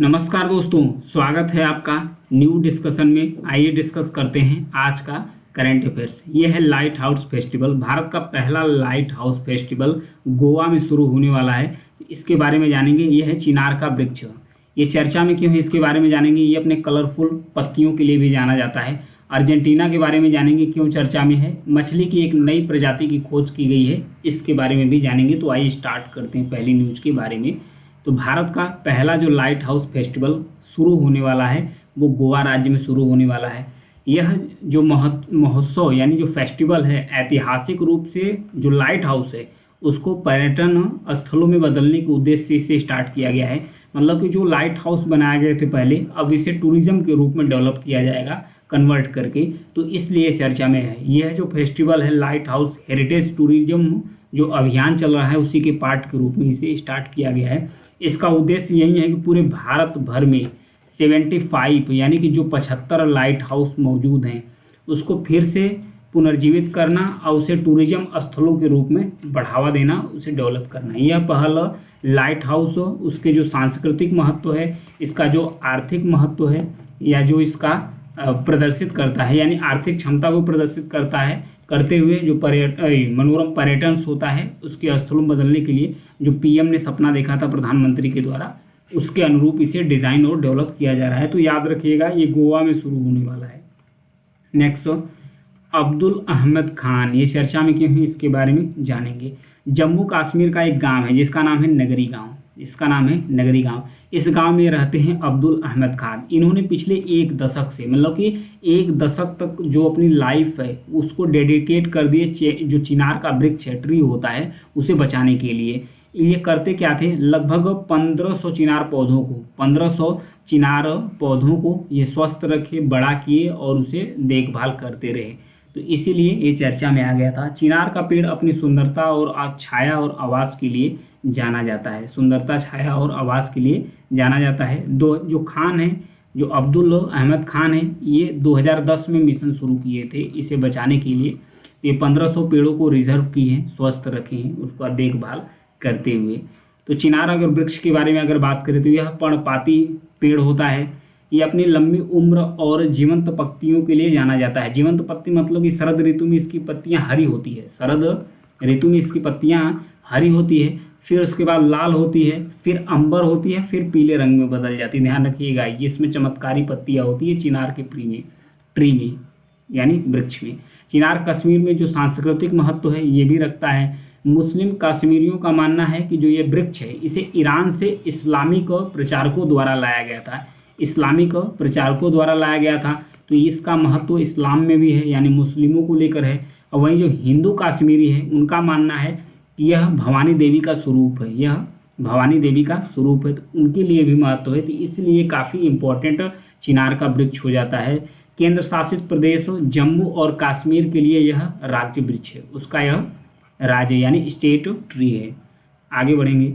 नमस्कार दोस्तों, स्वागत है आपका न्यू डिस्कशन में। आइए डिस्कस करते हैं आज का करंट अफेयर्स। ये है लाइट हाउस फेस्टिवल। भारत का पहला लाइट हाउस फेस्टिवल गोवा में शुरू होने वाला है। इसके बारे में जानेंगे। ये है चिनार का वृक्ष। ये चर्चा में क्यों है, इसके बारे में जानेंगे। ये अपने कलरफुल पत्तियों के लिए भी जाना जाता है। अर्जेंटीना के बारे में जानेंगे, क्यों चर्चा में है। मछली की एक नई प्रजाति की खोज की गई है, इसके बारे में भी जानेंगे। तो आइए स्टार्ट करते हैं पहली न्यूज के बारे में। तो भारत का पहला जो लाइट हाउस फेस्टिवल शुरू होने वाला है वो गोवा राज्य में शुरू होने वाला है। यह जो महोत्सव यानी जो फेस्टिवल है, ऐतिहासिक रूप से जो लाइट हाउस है उसको पर्यटन स्थलों में बदलने के उद्देश्य से स्टार्ट किया गया है। मतलब कि जो लाइट हाउस बनाए गए थे पहले, अब इसे टूरिज्म के रूप में डेवलप किया जाएगा कन्वर्ट करके। तो इसलिए चर्चा में है। यह जो फेस्टिवल है लाइट हाउस हेरिटेज टूरिज्म जो अभियान चल रहा है उसी के पार्ट के रूप में इसे स्टार्ट किया गया है। इसका उद्देश्य यही है कि पूरे भारत भर में 75 यानी कि जो 75 लाइट हाउस मौजूद हैं उसको फिर से पुनर्जीवित करना और उसे टूरिज्म स्थलों के रूप में बढ़ावा देना, उसे डेवलप करना। यह पहला लाइट हाउस हो, उसके जो सांस्कृतिक महत्व है, इसका जो आर्थिक महत्व है या जो इसका प्रदर्शित करता है यानी आर्थिक क्षमता को प्रदर्शित करता है, करते हुए जो मनोरम पर्यटन होता है उसके स्थलों बदलने के लिए जो पीएम ने सपना देखा था प्रधानमंत्री के द्वारा, उसके अनुरूप इसे डिज़ाइन और डेवलप किया जा रहा है। तो याद रखिएगा ये गोवा में शुरू होने वाला है। नेक्स्ट, अब्दुल अहमद खान। ये चर्चा में क्यों है, इसके बारे में जानेंगे। जम्मू कश्मीर का एक गांव है जिसका नाम है नगरी गांव। इसका नाम है नगरी गांव। इस गांव में रहते हैं अब्दुल अहमद खान। इन्होंने पिछले एक दशक से, मतलब कि एक दशक तक जो अपनी लाइफ है उसको डेडिकेट कर दिए जो चिनार का वृक्ष है, ट्री होता है, उसे बचाने के लिए। ये करते क्या थे, लगभग 1500 चिनार पौधों को 1500 चिनार पौधों को ये स्वस्थ रखे, बड़ा किए और उसे देखभाल करते रहे। तो इसीलिए ये चर्चा में आ गया था। चिनार का पेड़ अपनी सुंदरता और छाया और आवास के लिए जाना जाता है। सुंदरता, छाया और आवास के लिए जाना जाता है। जो खान है, जो अब्दुल अहमद खान है, ये 2010 में मिशन शुरू किए थे इसे बचाने के लिए। ये 1500 पेड़ों को रिजर्व किए हैं, स्वस्थ रखे हैं, उसका देखभाल करते हुए। तो चिनार अगर वृक्ष के बारे में अगर बात करें तो यह पर्णपाती पेड़ होता है। ये अपनी लंबी उम्र और जीवंत पत्तियों के लिए जाना जाता है। जीवंत पत्ती मतलब कि शरद ऋतु में इसकी पत्तियां हरी होती है। शरद ऋतु में इसकी पत्तियां हरी होती है, फिर उसके बाद लाल होती है, फिर अंबर होती है, फिर पीले रंग में बदल जाती है। ध्यान रखिएगा, ये इसमें चमत्कारी पत्तियां होती है चिनार के ट्री में यानी वृक्ष में। चिनार कश्मीर में जो सांस्कृतिक महत्व है ये भी रखता है। मुस्लिम कश्मीरियों का मानना है कि जो ये वृक्ष है इसे ईरान से इस्लामिक प्रचारकों द्वारा लाया गया था। इस्लामिक प्रचारकों द्वारा लाया गया था, तो इसका महत्व इस्लाम में भी है यानी मुस्लिमों को लेकर है। और वहीं जो हिंदू कश्मीरी है उनका मानना है कि यह भवानी देवी का स्वरूप है, यह भवानी देवी का स्वरूप है, तो उनके लिए भी महत्व है। तो इसलिए काफ़ी इंपॉर्टेंट चिनार का वृक्ष हो जाता है। केंद्र शासित प्रदेश जम्मू और कश्मीर के लिए यह राज्य वृक्ष है, उसका यह राज्य यानी स्टेट ट्री है। आगे बढ़ेंगे।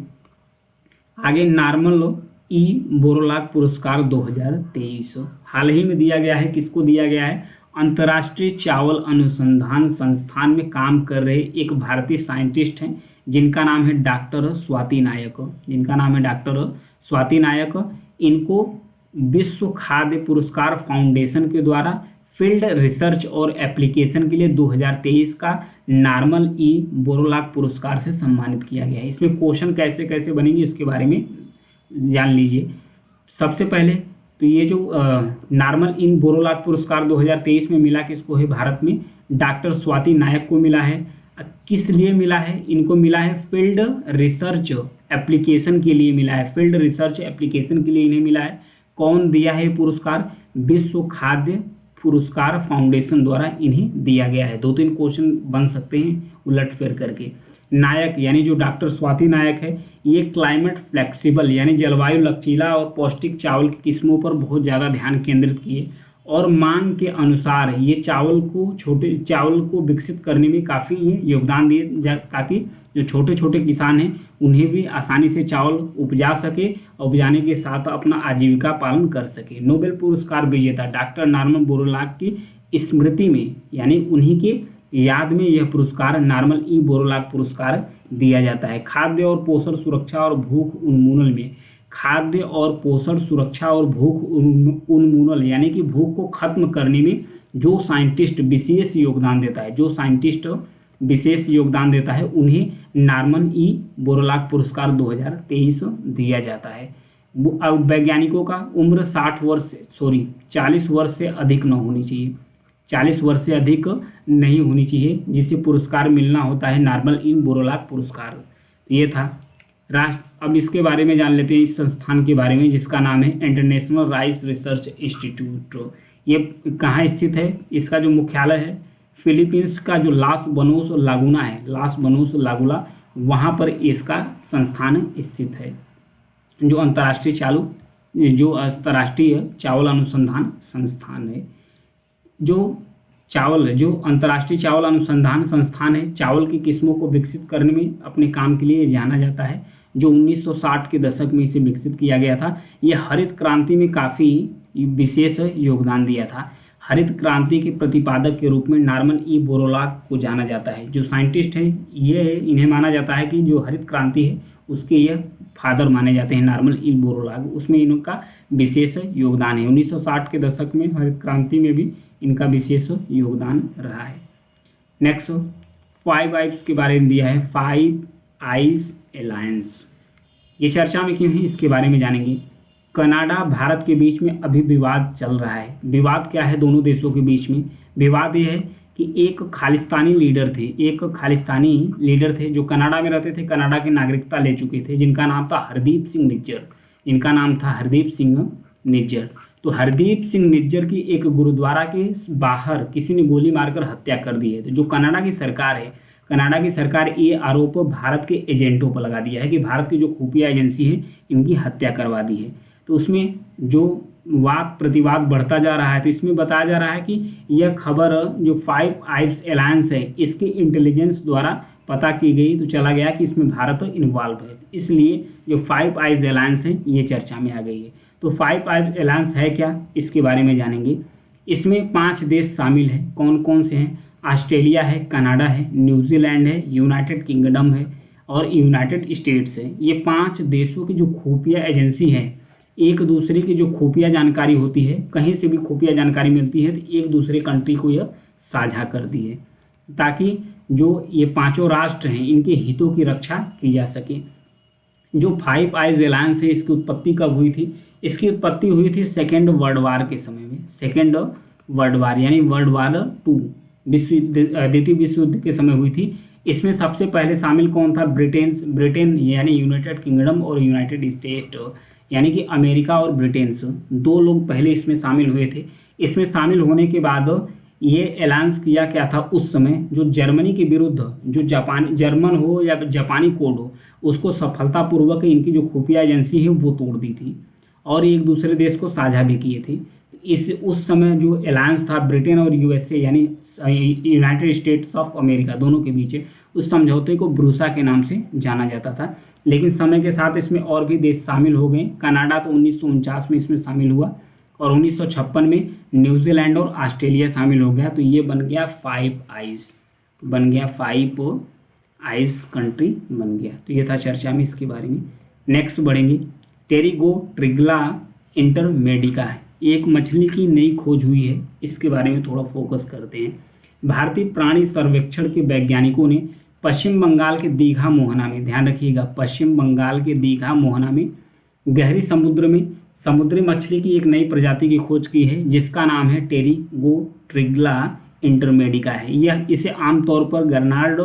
आगे नॉर्मन ई बोरलॉग पुरस्कार 2023 हाल ही में दिया गया है। किसको दिया गया है, अंतर्राष्ट्रीय चावल अनुसंधान संस्थान में काम कर रहे एक भारतीय साइंटिस्ट हैं जिनका नाम है डॉक्टर स्वाति नायक। जिनका नाम है डॉक्टर स्वाति नायक। इनको विश्व खाद्य पुरस्कार फाउंडेशन के द्वारा फील्ड रिसर्च और एप्लीकेशन के लिए 2023 का नॉर्मन ई बोरलॉग पुरस्कार से सम्मानित किया गया है। इसमें क्वेश्चन कैसे कैसे बनेंगे इसके बारे में जान लीजिए। सबसे पहले तो ये जो नॉर्मन इन बोरलॉग पुरस्कार 2023 में मिला किसको है, भारत में डॉक्टर स्वाति नायक को मिला है। किस लिए मिला है, इनको मिला है फील्ड रिसर्च एप्लीकेशन के लिए मिला है। फील्ड रिसर्च एप्लीकेशन के लिए इन्हें मिला है। कौन दिया है पुरस्कार, विश्व खाद्य पुरस्कार फाउंडेशन द्वारा इन्हें दिया गया है। 2-3 क्वेश्चन बन सकते हैं उलटफेर करके। नायक यानी जो डॉक्टर स्वाति नायक है ये क्लाइमेट फ्लेक्सिबल यानी जलवायु लचीला और पौष्टिक चावल की किस्मों पर बहुत ज़्यादा ध्यान केंद्रित किए और मांग के अनुसार ये चावल को विकसित करने में काफ़ी ये योगदान दिए ताकि जो छोटे छोटे किसान हैं उन्हें भी आसानी से चावल उपजा सके और उपजाने के साथ अपना आजीविका पालन कर सके। नोबेल पुरस्कार विजेता डॉक्टर नॉर्मन बोरलॉग की स्मृति में यानी उन्हीं के याद में यह पुरस्कार नॉर्मन ई बोरलॉग पुरस्कार दिया जाता है। खाद्य और पोषण सुरक्षा और भूख उन्मूलन में खाद्य और पोषण सुरक्षा और भूख उन्मूलन यानी कि भूख को खत्म करने में जो साइंटिस्ट विशेष योगदान देता है, जो साइंटिस्ट विशेष योगदान देता है, उन्हें नॉर्मन ई बोरलॉग पुरस्कार 2023 दिया जाता है। वैज्ञानिकों का उम्र 40 वर्ष से अधिक न होनी चाहिए, 40 वर्ष से अधिक नहीं होनी चाहिए, जिसे पुरस्कार मिलना होता है नॉर्मन ई बोरलॉग पुरस्कार। ये था राष्ट्र। अब इसके बारे में जान लेते हैं, इस संस्थान के बारे में, जिसका नाम है इंटरनेशनल राइस रिसर्च इंस्टीट्यूट। ये कहाँ स्थित है? इसका जो मुख्यालय है फिलीपींस का जो लास बनोस लागुना है, लास बनोस लागुला, वहाँ पर इसका संस्थान स्थित है। जो अंतर्राष्ट्रीय चावल अनुसंधान संस्थान है, जो अंतर्राष्ट्रीय चावल अनुसंधान संस्थान है, चावल की किस्मों को विकसित करने में अपने काम के लिए जाना जाता है, जो 1960 के दशक में इसे विकसित किया गया था। यह हरित क्रांति में काफ़ी विशेष योगदान दिया था। हरित क्रांति के प्रतिपादक के रूप में नॉर्मन ई बोरलॉग को जाना जाता है। जो साइंटिस्ट हैं, इन्हें माना जाता है कि जो हरित क्रांति है उसके यह फादर माने जाते हैं, नॉर्मन ई बोरलॉग। उसमें इनका विशेष योगदान है। 1960 के दशक में हरित क्रांति में भी इनका विशेष योगदान रहा है। नेक्स्ट 5 आइज के बारे में दिया है, 5 आइज अलायंस। ये चर्चा में क्यों है इसके बारे में जानेंगे। कनाडा भारत के बीच में अभी विवाद चल रहा है। विवाद क्या है दोनों देशों के बीच में? विवाद ये है कि एक खालिस्तानी लीडर थे जो कनाडा में रहते थे, कनाडा की नागरिकता ले चुके थे, जिनका नाम था हरदीप सिंह निज्जर। तो हरदीप सिंह निज्जर की एक गुरुद्वारा के बाहर किसी ने गोली मारकर हत्या कर दी है। तो जो कनाडा की सरकार ये आरोप भारत के एजेंटों पर लगा दिया है कि भारत की जो खुफिया एजेंसी है इनकी हत्या करवा दी है। तो उसमें जो वाद प्रतिवाद बढ़ता जा रहा है, तो इसमें बताया जा रहा है कि यह खबर जो 5 आइज अलायंस है इसके इंटेलिजेंस द्वारा पता की गई, तो चला गया कि इसमें भारत इन्वॉल्व है, इसलिए जो 5 आइज अलायंस है ये चर्चा में आ गई है। तो 5 आइज अलायंस है क्या, इसके बारे में जानेंगे। इसमें 5 देश शामिल हैं। कौन कौन से हैं? ऑस्ट्रेलिया है, कनाडा है, न्यूजीलैंड है, यूनाइटेड किंगडम है और यूनाइटेड स्टेट्स है। ये 5 देशों की जो खुफिया एजेंसी है, एक दूसरे की जो खुफिया जानकारी होती है, कहीं से भी खुफिया जानकारी मिलती है तो एक दूसरे कंट्री को यह साझा करती है, ताकि जो ये 5 राष्ट्र हैं इनके हितों की रक्षा की जा सके। जो 5 आइज अलायंस है इसकी उत्पत्ति कब हुई थी? इसकी उत्पत्ति हुई थी सेकेंड वर्ल्ड वार के समय में। सेकेंड वर्ल्ड वार यानी वर्ल्ड वार 2, द्वितीय विश्व युद्ध के समय हुई थी। इसमें सबसे पहले शामिल कौन था? ब्रिटेन यानी यूनाइटेड किंगडम और यूनाइटेड स्टेट यानी कि अमेरिका और ब्रिटेन, 2 लोग पहले इसमें शामिल हुए थे। इसमें शामिल होने के बाद ये ऐलान किया क्या था उस समय, जो जर्मनी के विरुद्ध जो जर्मन हो या जापानी कोड हो, उसको सफलतापूर्वक इनकी जो खुफिया एजेंसी है वो तोड़ दी थी और एक दूसरे देश को साझा भी किए थे। उस समय जो अलायंस था ब्रिटेन और यूएसए यानी यूनाइटेड स्टेट्स ऑफ अमेरिका दोनों के बीच, उस समझौते को ब्रूसा के नाम से जाना जाता था। लेकिन समय के साथ इसमें और भी देश शामिल हो गए। कनाडा तो 1949 में इसमें शामिल हुआ और 1956 में न्यूजीलैंड और ऑस्ट्रेलिया शामिल हो गया। तो ये बन गया 5 आइज कंट्री बन गया। तो ये था चर्चा में इसके बारे में। नेक्स्ट बढ़ेंगे, टेरिगोट्रिग्ला इंटरमेडिका है, एक मछली की नई खोज हुई है, इसके बारे में थोड़ा फोकस करते हैं। भारतीय प्राणी सर्वेक्षण के वैज्ञानिकों ने पश्चिम बंगाल के दीघा मोहना में, ध्यान रखिएगा, पश्चिम बंगाल के दीघा मोहना में गहरी समुद्र में समुद्री मछली की एक नई प्रजाति की खोज की है, जिसका नाम है टेरिगोट्रिग्ला इंटरमेडिका है। यह इसे आमतौर पर गर्नार्ड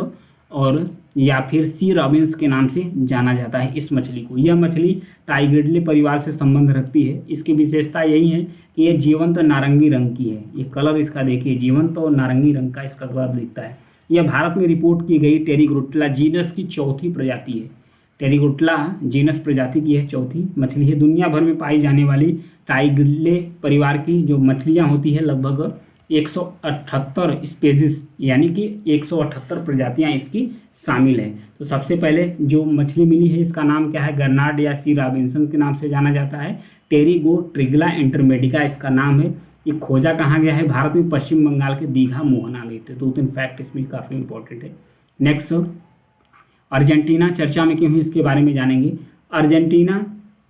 और या फिर सी रॉबिन्स के नाम से जाना जाता है इस मछली को। यह मछली टाइग्रिडले परिवार से संबंध रखती है। इसकी विशेषता यही है कि यह जीवंत नारंगी रंग की है। ये कलर इसका देखिए, जीवंत और नारंगी रंग का इसका कलर दिखता है। यह भारत में रिपोर्ट की गई टेरिगोट्रिग्ला जीनस की चौथी प्रजाति है। टेरिगोट्रिग्ला जीनस प्रजाति की है, चौथी मछली है। दुनिया भर में पाई जाने वाली टाइग्रिडले परिवार की जो मछलियाँ होती है लगभग 178 स्पेसीज यानी कि 178 प्रजातियां इसकी शामिल है। तो सबसे पहले जो मछली मिली है इसका नाम क्या है? गर्नार्ड या सी रॉबिन्सन के नाम से जाना जाता है। टेरिगोट्रिग्ला इंटरमेडिका इसका नाम है। ये खोजा कहाँ गया है? भारत में पश्चिम बंगाल के दीघा मोहना में। तो 2-3 फैक्ट इसमें काफ़ी इंपॉर्टेंट है। नेक्स्ट, अर्जेंटीना चर्चा में क्यों है इसके बारे में जानेंगे। अर्जेंटीना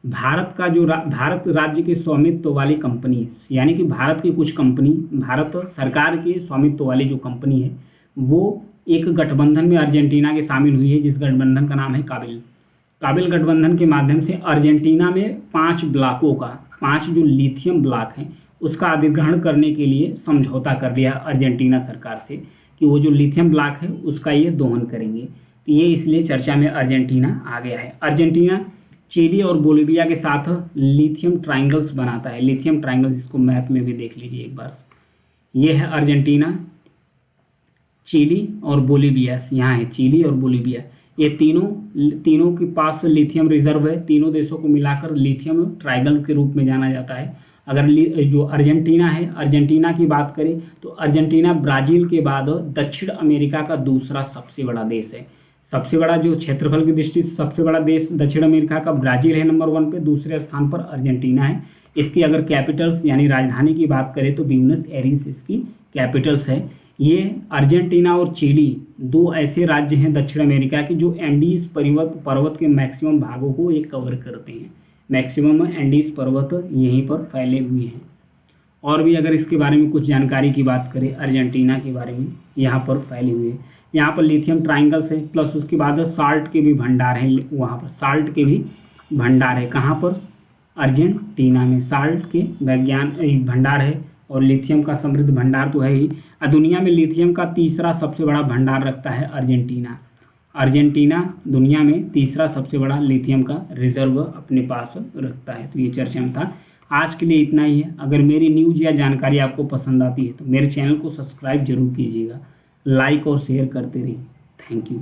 भारत का जो भारत राज्य के स्वामित्व वाली कंपनी, यानी कि भारत की कुछ कंपनी, भारत सरकार के स्वामित्व वाली जो कंपनी है वो एक गठबंधन में अर्जेंटीना के शामिल हुई है, जिस गठबंधन का नाम है काबिल गठबंधन के माध्यम से अर्जेंटीना में 5 ब्लॉकों का, 5 जो लिथियम ब्लॉक हैं उसका अधिग्रहण करने के लिए समझौता कर लिया अर्जेंटीना सरकार से कि वो जो लिथियम ब्लॉक है उसका ये दोहन करेंगे। तो ये इसलिए चर्चा में अर्जेंटीना आ गया है। अर्जेंटीना चिली और बोलिविया के साथ लिथियम ट्रायंगल्स बनाता है। लिथियम ट्रायंगल्स, इसको मैप में भी देख लीजिए एक बार। ये है अर्जेंटीना, चिली और बोलिविया, यहाँ है चिली और बोलिविया। ये तीनों के पास लिथियम रिजर्व है। तीनों देशों को मिलाकर लिथियम ट्रायंगल के रूप में जाना जाता है। अगर जो अर्जेंटीना है, अर्जेंटीना की बात करें तो अर्जेंटीना ब्राज़ील के बाद दक्षिण अमेरिका का दूसरा सबसे बड़ा देश है। सबसे बड़ा जो क्षेत्रफल की दृष्टि से सबसे बड़ा देश दक्षिण अमेरिका का ब्राज़ील है नंबर 1 पे, दूसरे स्थान पर अर्जेंटीना है। इसकी अगर कैपिटल्स यानी राजधानी की बात करें तो ब्यूनस एयर्स इसकी कैपिटल्स है। ये अर्जेंटीना और चिली 2 ऐसे राज्य हैं दक्षिण अमेरिका के जो एंडीज पर्वत के मैक्सिमम भागों को ये कवर करते हैं। मैक्सिमम एंडीज पर्वत यहीं पर फैले हुए हैं। और भी अगर इसके बारे में कुछ जानकारी की बात करें अर्जेंटीना के बारे में, यहाँ पर फैले हुए हैं। यहाँ पर लिथियम ट्रायंगल्स है, प्लस उसके बाद साल्ट के भी भंडार हैं। वहाँ पर साल्ट के भी भंडार है। कहाँ पर? अर्जेंटीना में साल्ट के भंडार है और लिथियम का समृद्ध भंडार तो है ही। दुनिया में लिथियम का तीसरा सबसे बड़ा भंडार रखता है अर्जेंटीना। अर्जेंटीना दुनिया में तीसरा सबसे बड़ा लिथियम का रिजर्व अपने पास रखता है। तो ये चर्चा में था। आज के लिए इतना ही है। अगर मेरी न्यूज़ या जानकारी आपको पसंद आती है तो मेरे चैनल को सब्सक्राइब जरूर कीजिएगा, लाइक और शेयर करते रहिए। Thank you.